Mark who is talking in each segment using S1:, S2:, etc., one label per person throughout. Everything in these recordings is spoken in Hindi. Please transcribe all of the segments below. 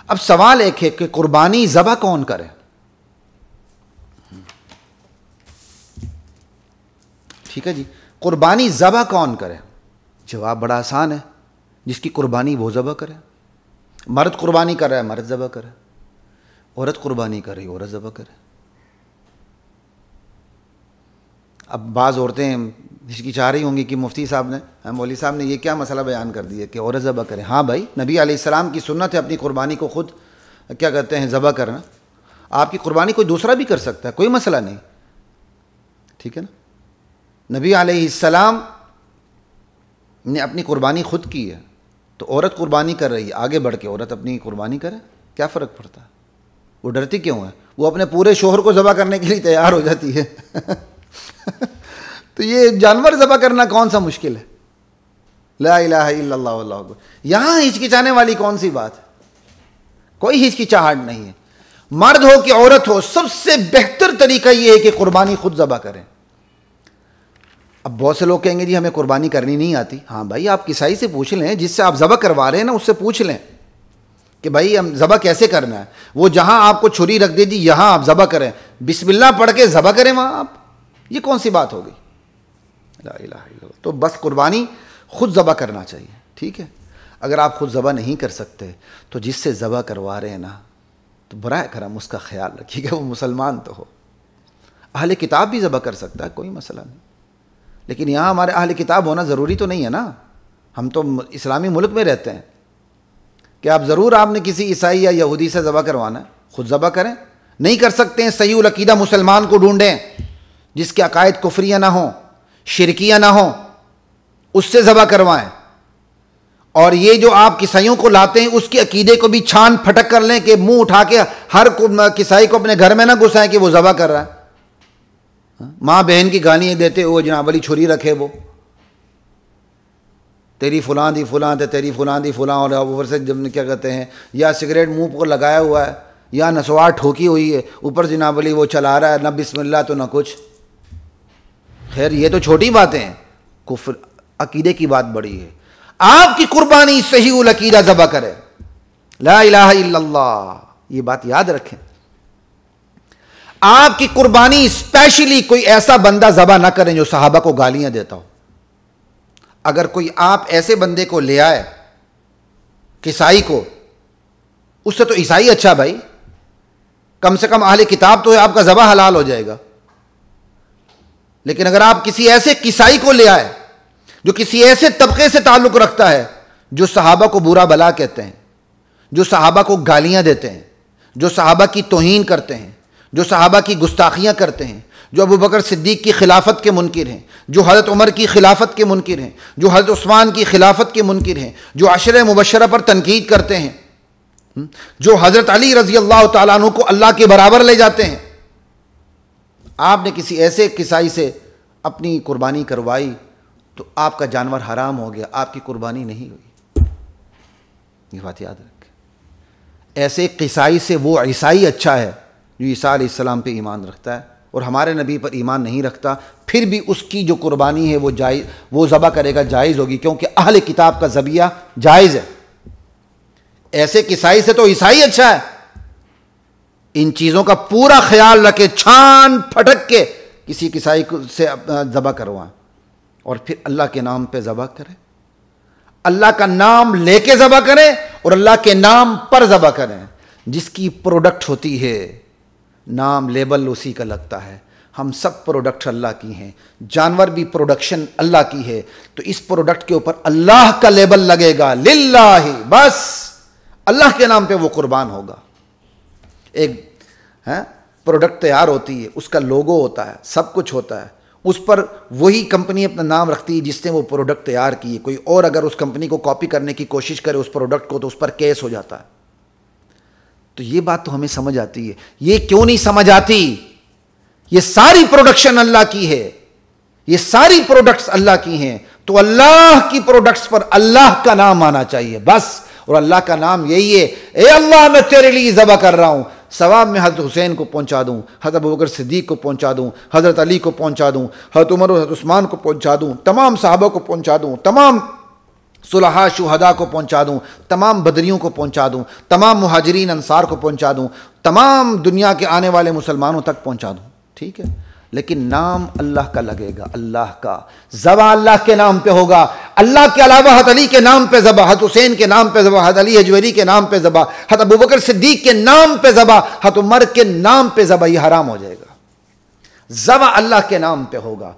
S1: अब सवाल एक है कि कुर्बानी ज़बह कौन करे? ठीक है जी, कुर्बानी ज़बह कौन करे? जवाब बड़ा आसान है, जिसकी कुर्बानी वो ज़बह करे। मर्द कुर्बानी कर रहा है, मर्द ज़बह करे। औरत कुर्बानी कर रही, औरत ज़बह करे। अब बाज़ औरतें हिचकिचा रही होंगी कि मुफ्ती साहब ने, मौलवी साहब ने ये क्या मसला बयान कर दिया कि औरत ज़बह करे। हाँ भाई, नबी अलैहिस्सलाम की सुन्नत है अपनी कुर्बानी को खुद क्या कहते हैं ज़बह करना। आपकी कुर्बानी कोई दूसरा भी कर सकता है, कोई मसला नहीं, ठीक है ना। नबी अलैहिस्सलाम ने अपनी कुर्बानी खुद की है, तो औरत कुर्बानी कर रही है, आगे बढ़ के औरत अपनी कुर्बानी करे, क्या फ़र्क पड़ता है? वो डरती क्यों है? वो अपने पूरे शोहर को ज़बह करने के लिए तैयार हो जाती है। तो ये जानवर ज़बह करना कौन सा मुश्किल है? ला इलाहा इल्लल्लाह वल्लाहु अकबर। यहाँ हिचकिचाने वाली कौन सी बात है? कोई हिचकिचाहट नहीं है। मर्द हो कि औरत हो, सबसे बेहतर तरीका ये है कि कुर्बानी खुद ज़बह करें। अब बहुत से लोग कहेंगे जी हमें कुर्बानी करनी नहीं आती। हाँ भाई, आप किसाई से पूछ लें, जिससे आप ज़बह करवा रहे हैं ना, उससे पूछ लें कि भाई हम ज़बह कैसे करना है। वो जहाँ आपको छुरी रख दे जी, यहाँ आप ज़बह करें, बिस्मिल्लाह पढ़ के ज़बह करें वहाँ आप। ये कौन सी बात हो गई? ला इलाहा इल्लल्लाह। तो बस कुर्बानी खुद ज़बह करना चाहिए, ठीक है। अगर आप खुद ज़बह नहीं कर सकते तो जिससे ज़बह करवा रहे हैं ना, तो बराए करम उसका ख्याल रखिएगा, वो मुसलमान तो हो। अहले किताब भी ज़बह कर सकता है, कोई मसला नहीं। लेकिन यहाँ हमारे अहले किताब होना ज़रूरी तो नहीं है ना। हम तो इस्लामी मुल्क में रहते हैं कि आप ज़रूर आपने किसी ईसाई या यहूदी से ज़बह करवाना है, खुद ज़बह करें। नहीं कर सकते हैं, सही उल अकीदा मुसलमान को ढूंढें जिसके अकायद कुफरिया ना हो, शिरकिया ना हो, उससे ज़बह करवाएं। और ये जो आप किसाइयों को लाते हैं, उसके अकीदे को भी छान फटक कर लें कि मुंह उठा के हर किसाई को अपने घर में ना घुसाएं कि वो ज़बह कर रहा है। माँ बहन की गालियाँ देते हुए जनाब वाली छुरी रखे, वो तेरी फुलां दी फुलां थे, तेरी फुलां दी फुलां, और ऊपर से जब क्या कहते हैं, या सिगरेट मुंह पर लगाया हुआ है, या नसवार ठोकी हुई है, ऊपर जनाब वाली वो चला रहा है, ना बिस्मिल्लाह तो ना कुछ। खैर ये तो छोटी बातें हैं, कुफ्र अकीदे की बात बड़ी है। आपकी कुर्बानी सही उल अकीदा ज़बह करे, ला इलाहा इल्लल्लाह, ये बात याद रखें। आपकी कुर्बानी स्पेशली कोई ऐसा बंदा ज़बह ना करें जो सहाबा को गालियां देता हो। अगर कोई आप ऐसे बंदे को ले आए, किसाई को, उससे तो ईसाई अच्छा भाई, कम से कम अहले किताब तो है, आपका ज़बह हलाल हो जाएगा। लेकिन अगर आप किसी ऐसे किसाई को ले आए जो किसी ऐसे तबके से ताल्लुक़ रखता है जो सहाबा को बुरा भला कहते हैं, जो सहाबा को गालियां देते हैं, जो सहाबा की तौहीन करते हैं, जो सहाबा की गुस्ताखियां करते हैं, जो अबू बकर सिद्दीक की खिलाफत के मुनकिर हैं, जो हज़रत उमर की खिलाफत के मुनकिर हैं, जो हज़रत उस्मान की खिलाफत के मुनकिर हैं, जो अशरे मुबशरा पर तनकीद करते हैं, जो हज़रत अली रज़ी अल्लाह तआला अन्हु को अल्लाह के बराबर ले जाते हैं। आपने किसी ऐसे किसाई से अपनी कुर्बानी करवाई तो आपका जानवर हराम हो गया, आपकी कुर्बानी नहीं हुई। ये बात याद रखें। ऐसे किसाई से वो ईसाई अच्छा है जो ईसा अलैहिस्सलाम पे ईमान रखता है और हमारे नबी पर ईमान नहीं रखता, फिर भी उसकी जो कुर्बानी है वो जायज़, वो ज़बह करेगा, जायज़ होगी, क्योंकि अहले किताब का ज़बिया जायज़ है। ऐसे किसाई से तो ईसाई अच्छा है। इन चीज़ों का पूरा ख्याल रखे, छान फटक के किसी किसाई से ज़बह करवाएं और फिर अल्लाह के नाम पे ज़बह करें, अल्लाह का नाम लेके ज़बह करें और अल्लाह के नाम पर ज़बह करें। जिसकी प्रोडक्ट होती है, नाम लेबल उसी का लगता है। हम सब प्रोडक्ट अल्लाह की हैं, जानवर भी प्रोडक्शन अल्लाह की है, तो इस प्रोडक्ट के ऊपर अल्लाह का लेबल लगेगा, लिल्लाही, बस अल्लाह के नाम पे वो कुर्बान होगा। एक प्रोडक्ट तैयार होती है, उसका लोगो होता है, सब कुछ होता है, उस पर वही कंपनी अपना नाम रखती है जिसने वो प्रोडक्ट तैयार की है। कोई और अगर उस कंपनी को कॉपी करने की कोशिश करे उस प्रोडक्ट को, तो उस पर केस हो जाता है। तो ये बात तो हमें समझ आती है। ये क्यों नहीं समझ आती? ये सारी प्रोडक्शन अल्लाह की है, ये सारी प्रोडक्ट्स अल्लाह की हैं, तो अल्लाह की प्रोडक्ट्स पर अल्लाह का नाम आना चाहिए बस। और अल्लाह का नाम यही है, ए अल्लाह मैं तेरे लिए ज़बह कर रहा हूं, सवाब में हज़रत हुसैन को पहुंचा दूं, हज़रत अबू बकर सिद्दीक को पहुंचा दूं, हज़रत अली को पहुंचा दूं, हज़रत उमर और हज़रत उस्मान को पहुंचा दूं, तमाम सहाबा को पहुंचा दूं, तमाम सुलहा शुहदा को पहुंचा दूं, तमाम बदरियों को पहुंचा दूं, तमाम मुहाजिरीन अंसार को पहुंचा दूं, तमाम दुनिया के आने वाले मुसलमानों तक पहुंचा दूं, ठीक है। लेकिन नाम अल्लाह का लगेगा, अल्लाह का ज़बा अल्लाह के नाम पे होगा। अल्लाह के अलावा हत अली के नाम पे ज़बा, हत हुसैन के नाम पे ज़बा, हत अली हजवरी के नाम पे ज़बा, हत अबू बकर सिद्दीक के नाम पे ज़बा, हत उमर के नाम पे ज़बा, यह हराम हो जाएगा। ज़बा अल्लाह के नाम पे होगा।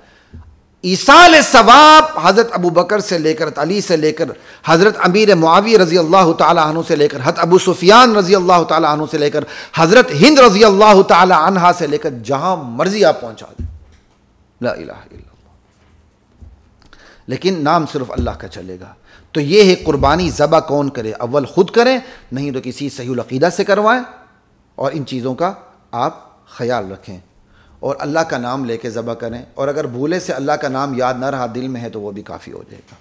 S1: ईसाल सवाब हज़रत अबू बकर से लेकर, अली से लेकर, हज़रत अमीर मुआविया रज़ी अल्लाह तआला अन्हु से लेकर, हज़रत अबू सुफियान रज़ी अल्लाह तआला अन्हु से लेकर, हज़रत हिंद रज़ी अल्लाह तआला अन्हा से लेकर जहां मर्जी आप पहुंचा दें, ला इलाहा इल्लल्लाह। लेकिन नाम सिर्फ अल्लाह का चलेगा। तो ये है कुर्बानी ज़बा कौन करे, अव्वल खुद करें, नहीं तो किसी सही अक़ीदा से करवाएं, और इन चीज़ों का आप ख्याल रखें और अल्लाह का नाम लेके ज़बा करें। और अगर भूले से अल्लाह का नाम याद ना रहा, दिल में है, तो वो भी काफ़ी हो जाएगा।